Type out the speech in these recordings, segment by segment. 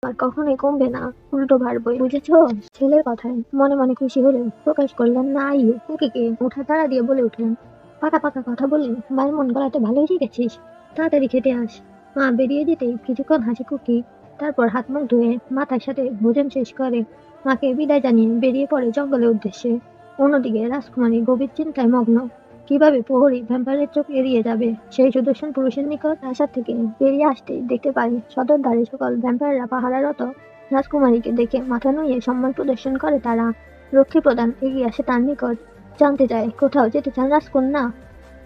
আর কখনোই কমবে না, উল্টো বাড়বই, বুঝেছো? ছেলের কথায় মনে মনে খুশি হলেও প্রকাশ করলেন না আইয়ুব। কুকিকে উঠা তাড়া দিয়ে বলে উঠলেন, পাকা পাকা কথা বলে মায়ের মন গলাতে ভালোই শিখেছিস, তাড়াতাড়ি খেতে আস। মা বেরিয়ে যেতেই কিছুক্ষণ হাসি কুকি, তারপর হাত মুখ ধুয়ে মাথার সাথে ভোজন শেষ করে মাকে বিদায় জানিয়ে বেরিয়ে পড়ে জঙ্গলের উদ্দেশ্যে। অন্যদিকে রাজকুমারী গভীর চিন্তায় মগ্ন। কিভাবে প্রহরী ভ্যাম্পায়ারের চোখ এড়িয়ে যাবে? সেই সুদর্শন পুরুষের নিকট প্রাসাদ থেকে বেরিয়ে আসতেই দেখতে পাই সদর দ্বারে সকল ভ্যাম্পায়াররা পাহারারত। রাজকুমারীকে দেখে মাথা নুইয়ে সম্মান প্রদর্শন করে তারা। রক্ষী প্রদান এগিয়ে আসে তার নিকট, জানতে চায় কোথাও যেতে চান রাজকন্যা।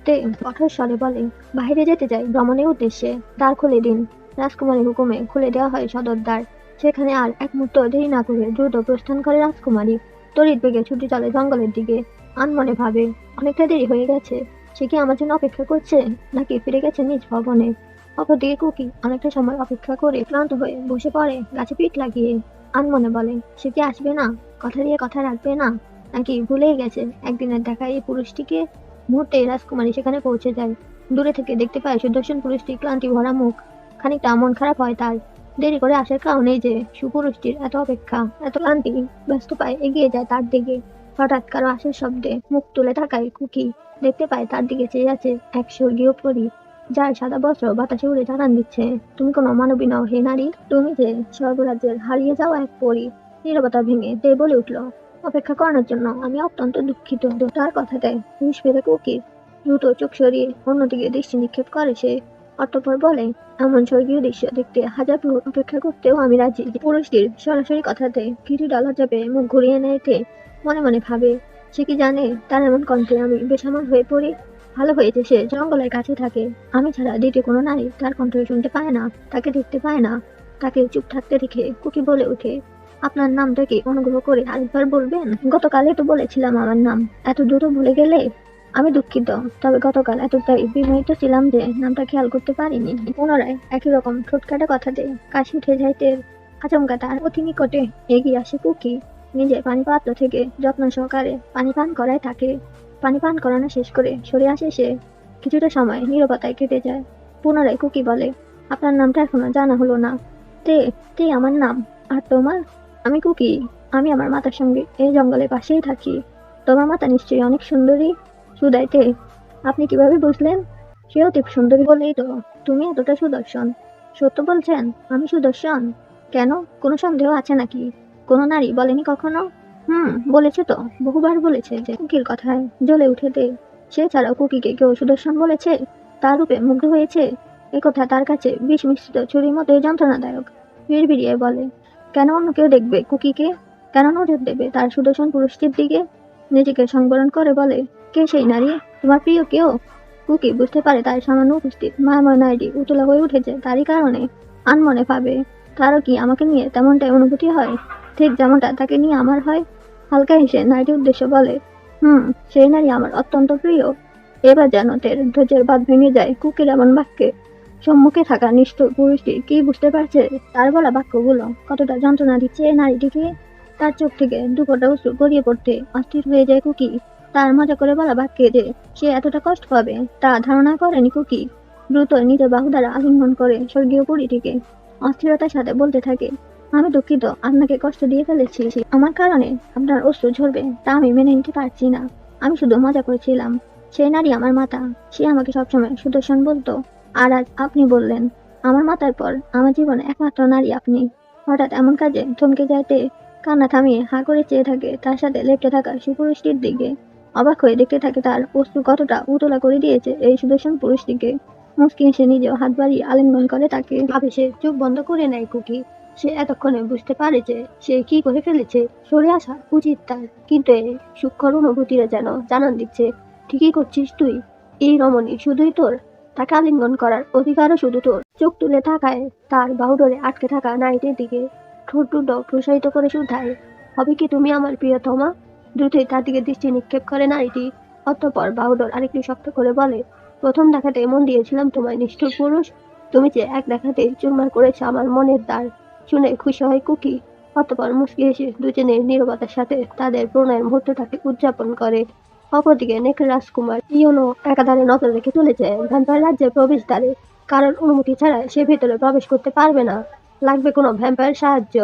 তে কঠোর স্বরে বলে, বাইরে যেতে চাই ভ্রমণের উদ্দেশ্যে, দ্বার খুলে দিন। রাজকুমারীর হুকুমে খুলে দেওয়া হয় সদর দ্বার। সেখানে আর এক মুহূর্ত দেরি না করে দ্রুত প্রস্থান করে রাজকুমারী। তড়িৎ বেগে ছুটে চলে জঙ্গলের দিকে। আনমনে ভাবে, অনেকটা দেরি হয়ে গেছে। সে কি আমার জন্য অপেক্ষা করছে, নাকি ফিরে গেছে নিজ ভবনে? অপরদিকে কুকি অনেকটা সময় অপেক্ষা করে ক্লান্ত হয়ে বসে পড়ে গাছে পিঠ লাগিয়ে। আনমনে বলে, সে কি আসবে না, কথা দিয়ে কথা রাখবে না, নাকি ভুলেই গেছে একদিনের দেখা এই পুরুষটিকে? মুহূর্তে রাজকুমারী সেখানে পৌঁছে যায়। দূরে থেকে দেখতে পায় সুদর্শন পুরুষটির ক্লান্তি ভরা মুখ। খানিকটা মন খারাপ হয় তার। দেরি করে আসার কারণেই যে সুপুরুষটির এত অপেক্ষা, এত ক্লান্তি। ব্যস্ত পায় এগিয়ে যায় তার দিকে। হঠাৎ কারো আসার শব্দে মুখ তুলে তাকায় কুকি। দেখতে পায় তার দিকে চেয়ে আছে এক স্বর্গীয় পরী, যার সাদা বস্ত্র বাতাসে উড়ে জানান দিচ্ছে, তুমি কোনো মানবী নও হে নারী, তুমি যে স্বর্গরাজ্যের হারিয়ে যাওয়া এক পরী। নীরবতা ভেঙে তে বলে উঠল, অপেক্ষা করানোর জন্য আমি অত্যন্ত দুঃখিত। তার কথাতে হুঁশ ফেরে কুকির। দ্রুত চোখ সরিয়ে অন্যদিকে দৃষ্টি নিক্ষেপ করে সে। অতঃপর বলে, এমন স্বর্গীয় দৃশ্য দেখতে হাজার প্রহর অপেক্ষা করতেও আমি রাজি। পুরুষটির সরাসরি কথাতে কিছুটা লজ্জা পেয়ে মুখ ঘুরিয়ে নেয় তে। মনে মনে ভাবে, সে কি জানে তার এমন কণ্ঠে আমি বেসামাল হয়ে পড়ি? ভালো হয়েছে সে জঙ্গলের কাছে থাকে। আমি ছাড়া দ্বিতীয় কোনো নারী তার কণ্ঠ শুনতে পায় না, তাকে দেখতে পায় না। তাকে চুপ থাকতে দেখে কুকি বলে ওঠে, আপনার নামটা কি অনুগ্রহ করে আরেকবার বলবেন? গতকালই তো বলেছিলাম আমার নাম, এত দ্রুত ভুলে গেলে? আমি দুঃখিত, তবে গতকাল এতটাই বিমোহিত ছিলাম যে নামটা খেয়াল করতে পারিনি। পুনরায় একই রকম ঠোঁটকাটা কথাতে কাশি উঠে যাইতে আচমকা তার অতি নিকটে এগিয়ে আসে কুকি। নিজে পানি পাত্র থেকে যত্ন সহকারে পানি পান করায় তাকে। পানি পান করানো শেষ করে সরে আসে সে। কিছুটা সময় নীরবতায় কেটে যায়। পুনরায় কুকি বলে, আপনার নামটা এখনো জানা হলো না। তে, তে আমার নাম। আর তোমার? আমি কুকি। আমি আমার মাতার সঙ্গে এই জঙ্গলের পাশেই থাকি। তোমার মাতা নিশ্চয়ই অনেক সুন্দরী। সুদাইতে, আপনি কিভাবে বুঝলেন? সে অতি সুন্দরী বলেই তো তুমি এতটা সুদর্শন। সত্য বলছেন আমি সুদর্শন? কেন, কোনো সন্দেহ আছে নাকি? কোনো নারী বলেনি কখনো? বলেছে তো, বহুবার বলেছে। যে কুকির কথায় জ্বলে উঠে দে। সে ছাড়াও কুকিকে কেউ সুদর্শন বলেছে? তার রূপে মুগ্ধ হয়েছে? একথা তার কাছে বিষ মিশ্রিত ছুরির মতোই যন্ত্রণাদায়ক। বিড়বিড়িয়ে বলে, কেন অন্য কেউ দেখবে কুকিকে? কেন নজর দেবে তার সুদর্শন পুরুষটির দিকে? নিজেকে সংবরণ করে বলে, কে সেই নারী? তোমার প্রিয় কেউ? কুকি বুঝতে পারে তার সামান্য উপস্থিত মায়াময় নারীটি উতলা হয়ে উঠেছে তারই কারণে। আনমনে ভাবে, তারও কি আমাকে নিয়ে তেমনটাই অনুভূতি হয়, ঠিক যেমনটা তাকে নিয়ে আমার হয়? হালকা হেসে নারীটির উদ্দেশ্যে বলে, সেই নারী আমার অত্যন্ত প্রিয়। এবার যেন তের ধৈর্যের বাঁধ ভেঙে যায় কুকির এমন বাক্যে। সম্মুখে থাকা নিষ্ঠুর পুরুষটি কি বুঝতে পারছে তার বলা বাক্যগুলো কতটা যন্ত্রণা দিচ্ছে এই নারীটিকে? তার চোখ থেকে দুফোঁটা অশ্রু গড়িয়ে পড়তে অস্থির হয়ে যায় কুকি। তার মজা করে বলা বাক্যে যে সে এতটা কষ্ট পাবে তা ধারণা করেনি কুকি। দ্রুত নিজের বাহু দ্বারা আলিঙ্গন করে স্বর্গীয় পরীটিকে অস্থিরতার সাথে বলতে থাকে, আমি দুঃখিত আপনাকে কষ্ট দিয়ে ফেলেছি। আমার কারণে আপনার অশ্রু ঝরবে তা আমি মেনে নিতে পারছি না। আমি শুধু মজা করেছিলাম। সেই নারী আমার মাতা। সে আমাকে সবসময় সুদর্শন বলতো। আর আজ আপনি বললেন আমার মাতার পর আমার জীবনে একমাত্র নারী আপনি। হঠাৎ এমন কাজে থমকে যাইতে কান্না থামিয়ে হাঁ করে চেয়ে থাকে তার সাথে লেপ্টে থাকা সুপুরুষটির দিকে। অবাক হয়ে দেখতে থাকে তার অশ্রু কতটা উতলা করে দিয়েছে এই সুদর্শন পুরুষটিকে। মুচকি হেসে নিজেও হাত বাড়িয়ে আলিঙ্গন করে তাকে। ভাবে সে চোখ বন্ধ করে নেয় কুকি। সে এতক্ষণে বুঝতে পারে যে সে কি করে ফেলেছে। সরে আসা উচিত তার, কিন্তু এই সূক্ষ্ম অনুভূতিরা যেন জানান দিচ্ছে, ঠিকই করছিস তুই। এই রমণী শুধুই তোর, তাকে আলিঙ্গন করার অধিকারও শুধু তোর। চোখ তুলে তাকায় তার বাহুডোরে আটকে থাকা নারীটির দিকে। ঠোঁট দুটো প্রসারিত করে শুধায়, হবে কি তুমি আমার প্রিয়তমা? দ্রুতই তার দিকে দৃষ্টি নিক্ষেপ করে নারীটি। অতঃপর বাহুডোর আরেকটু শক্ত করে বলে, প্রথম দেখাতে মন দিয়েছিলাম তোমায় নিষ্ঠুর পুরুষ। তুমি যে এক দেখাতে চুরমার করেছে আমার মনের দ্বার। শুনে খুশি হয় কুকি। অতঃপর মুচকি হেসে দুজনে নীরবতার সাথে তাদের প্রণয়ের মুহূর্তটাকে উদযাপন করে। অপরদিকে নেকড়ে রাজকুমার ইয়নো একাধারে নজর রেখে চলেছে ভ্যাম্পায়ার রাজ্যের প্রবেশদ্বারে। কারণ অনুমতি ছাড়া সে ভেতরে প্রবেশ করতে পারবে না। লাগবে কোনো ভ্যাম্পায়ার সাহায্য,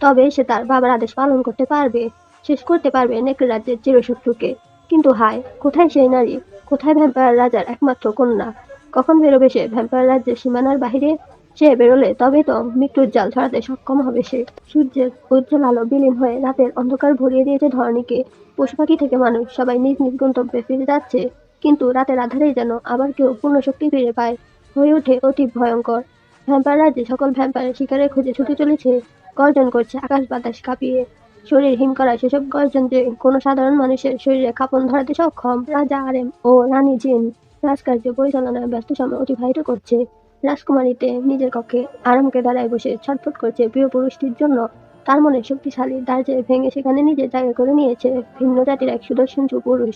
তবে সে তার বাবার আদেশ পালন করতে পারবে, শেষ করতে পারবে নেকড়ে রাজ্যের চিরশত্রুকে। কিন্তু হায়, কোথায় সেই নারী? কোথায় ভ্যাম্পায়ার রাজার একমাত্র কন্যা? কখন বেরোবে সে ভ্যাম্পায়ার রাজ্যের সীমানার বাহিরে? সে বেরোলে তবে তো মৃত্যুর জাল ছড়াতে সক্ষম হবে সে। সূর্যের উজ্জ্বল আলো বিলীন হয়ে রাতের অন্ধকার ভরিয়ে দিয়েছে ধরণীকে। পশু পাখি থেকে মানুষ সবাই নিজ নিজ গন্তব্যে ফিরে যাচ্ছে, কিন্তু রাতের আধারেই যেন আবার কেউ পূর্ণ শক্তি ফিরে পায়। হয়ে ওঠে অতি ভয়ঙ্কর। ভ্যাম্পায়ার রাজ্যে সকল ভ্যাম্পায়ার শিকারের খোঁজে ছুটে চলেছে, গর্জন করছে আকাশ বাতাস কাঁপিয়ে। শরীর হিম করা সেসব গর্জন যে কোনো সাধারণ মানুষের শরীরে কাঁপন ধরাতে সক্ষম। রাজা আরেম ও রানী জিন রাজকার্য পরিচালনায় ব্যস্ত সময় অতিবাহিত করছে। রাজকুমারীতে নিজের কক্ষে আরামকে দাঁড়ায় বসে ছটফট করছে প্রিয় পুরুষটির জন্য। তার মনে শক্তিশালী দার্জে ভেঙে সেখানে নিজের জায়গা করে নিয়েছে ভিন্ন জাতির এক সুদর্শন পুরুষ।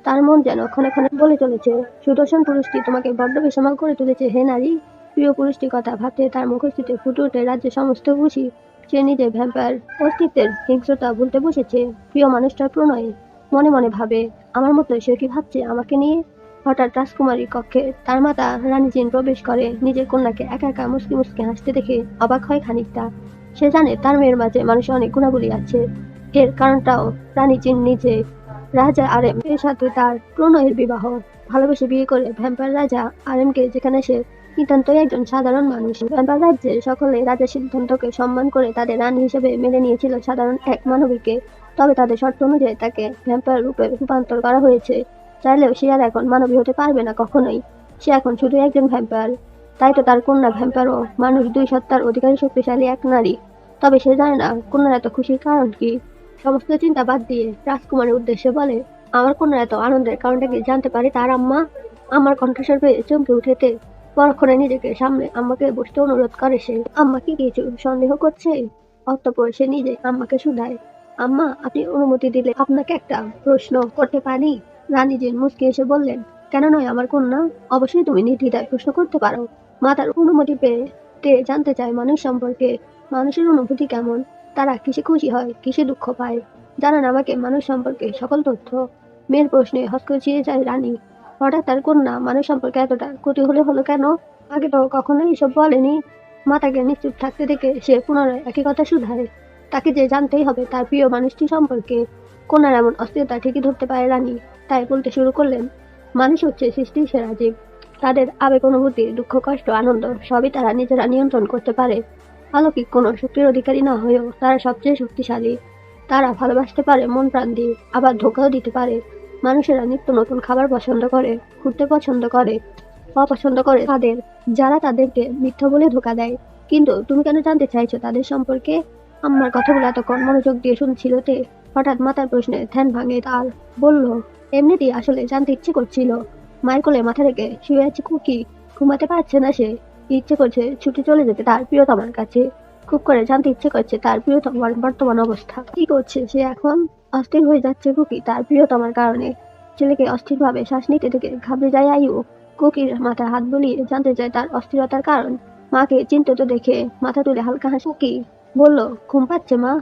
তার মন যেন ক্ষণে ক্ষণে বলে চলেছে, সুদর্শন পুরুষটি তোমাকে বড্ড বেসামাল করে তুলেছে হে নারী। প্রিয় পুরুষটির কথা ভাবতে তার মুখস্থিতে ফুটে ওঠে রাজ্যের সমস্ত খুশি। সে নিজের ভ্যাম্পায়ার অস্তিত্বের হিংস্রতা ভুলতে বসেছে প্রিয় মানুষটার প্রণয়ে। মনে মনে ভাবে, আমার মতো সে কি ভাবছে আমাকে নিয়ে? হঠাৎ রাজকুমারীর কক্ষে তার মাতা রানী জিন প্রবেশ করে। নিজের কন্যাকে একা একা মুসকি মুসকি হাসতে দেখে অবাক হয় খানিকটা। সে জানে তার মেয়ের মাঝে মানুষের অনেক গুণাবলী আছে। এর কারণটাও রানী জিন নিজে। রাজা আরেম এর সাথে তার প্রণয়ের বিবাহ। ভালোবেসে বিয়ে করে ভ্যাম্পায়ার রাজা আরেমকে, যেখানে সে নিতান্তই একজন সাধারণ মানুষ। ভ্যাম্পায়ার রাজ্যের সকলে রাজার সিদ্ধান্তকে সম্মান করে তাদের রানী হিসেবে মেনে নিয়েছিল সাধারণ এক মানবীকে। তবে তাদের শর্ত অনুযায়ী তাকে ভ্যাম্পায়ার রূপে রূপান্তর করা হয়েছে। চাইলেও সে আর এখন মানবী হতে পারবে না কখনোই। সে এখন শুধু একজন ভ্যাম্পায়ার। তাই তো তার কন্যা ভ্যাম্পায়ার ও মানুষ দুই সত্তার অধিকারী শক্তিশালী এক নারী। তবে সে জানে না কন্যার এত খুশির কারণ কি। সমস্ত চিন্তা বাদ দিয়ে রাজকুমারের উদ্দেশ্যে বলে, আমার কন্যার এত আনন্দের কারণটা কি জানতে পারি তার আম্মা? আমার কণ্ঠস্বর পেয়ে চমকে উঠেতে পরক্ষণে নিজেকে সামনে আম্মাকে বসতে অনুরোধ করে সে। আম্মা কি কিছু সন্দেহ করছে? অতঃপর সে নিজে আম্মাকে শুধায়, আম্মা আপনি অনুমতি দিলে আপনাকে একটা প্রশ্ন করতে পারি? রানী জিন মুচকি এসে বললেন, কেন নয় আমার কন্যা, অবশ্যই তুমি নির্দ্বিধায় প্রশ্ন করতে পারো। মা তার অনুমতি পেয়ে জানতে চায় মানুষ সম্পর্কে। মানুষের অনুভূতি কেমন, তারা কিসে খুশি হয়, কিসে দুঃখ পায়। জানান আমাকে মানুষ সম্পর্কে সকল তথ্য। মেয়ের প্রশ্নে হকচকিয়ে যায় রানী। হঠাৎ তার কন্যা মানুষ সম্পর্কে এতটা কৌতূহলী হলো কেন? আগে তো কখনোই এসব বলেনি। মাতাকে নিশ্চুপ থাকতে দেখে সে পুনরায় একই কথা শুধায়, তাকে যে জানতেই হবে তার প্রিয় মানুষটি সম্পর্কে। কন্যার এমন অস্থিরতা ঠিকই ধরতে পারে রানী। তাই বলতে শুরু করলেন, মানুষ হচ্ছে সৃষ্টির সেরা জীব। তাদের আবেগ অনুভূতি, দুঃখ কষ্ট আনন্দ সবই তারা নিজেরা নিয়ন্ত্রণ করতে পারে। অলৌকিক কোনো শক্তির অধিকারী না হয়েও তারা সবচেয়ে শক্তিশালী। তারা ভালোবাসতে পারে মন প্রাণ দিয়ে, আবার ধোঁকাও দিতে পারে। মানুষেরা নিত্য নতুন খাবার পছন্দ করে, ঘুরতে পছন্দ করে, অপছন্দ করে তাদের যারা তাদেরকে মিথ্যা বলে ধোঁকা দেয়। কিন্তু তুমি কেন জানতে চাইছো তাদের সম্পর্কে? আমার কথাগুলো এতক্ষণ মনোযোগ দিয়ে শুনছিল তে। হঠাৎ মাতার প্রশ্নে ধ্যান ভাঙে তার। বলল, এমনিতেই আসলে জানতে ইচ্ছে করছিল। মায়ের কোলে মাথা রেখে শুয়ে আছে খুকি, ঘুমাতে পারছে না সে। ইচ্ছে করছে ছুটে চলে যেতে তার প্রিয়তমার কাছে। খুব করে জানতে ইচ্ছে করছে তার প্রিয়তমার বর্তমান অবস্থা কি করছে সে এখন। অস্থির হয়ে যাচ্ছে খুকি তার প্রিয়তমার কারণে। ছেলেকে অস্থিরভাবে শ্বাস নিতে দেখে ঘাবড়ে যায় আয়ু। কুকির মাথায় হাত বুলিয়ে জানতে চায় তার অস্থিরতার কারণ। মাকে চিন্তিত দেখে মাথা তুলে হালকা হাসি কুকি বলল, ঘুম পাচ্ছে মা?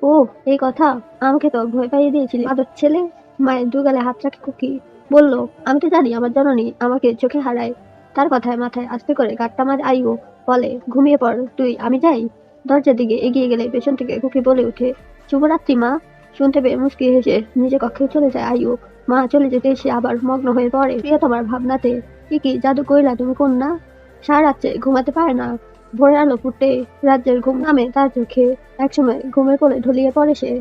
ও এই কথা, আমাকে তো ভয় পাইয়ে দিয়েছিলি আদর ছেলে। মায়ের দুগালে হাত রাখে কুকি বলল, আমি তো জানি আমার জননী আমাকে চোখে হারায়। তার কথায় মাথায় আস্তে করে গাঁটটা মার আয়ু। বলে, ঘুমিয়ে পড় তুই, আমি যাই। দরজার দিকে এগিয়ে গেলে পেছন থেকে কুকি বলে ওঠে, শুভরাত্রি মা। শুনতে পেয়ে মুচকি হেসে নিজে কক্ষে চলে যায় আয়ু। মা চলে যেতে সে আবার মগ্ন হয়ে পড়ে প্রিয়তমার ভাবনাতে। কি জাদু কইলা তুমি কন্যা? সারা রাত্রে ঘুমাতে পারে না। ভোরের আলো ফুটে রাজ্যের ঘুম নামে তার চোখে। একসময় ঘুমের কোলে ঢলিয়ে পড়ে সে।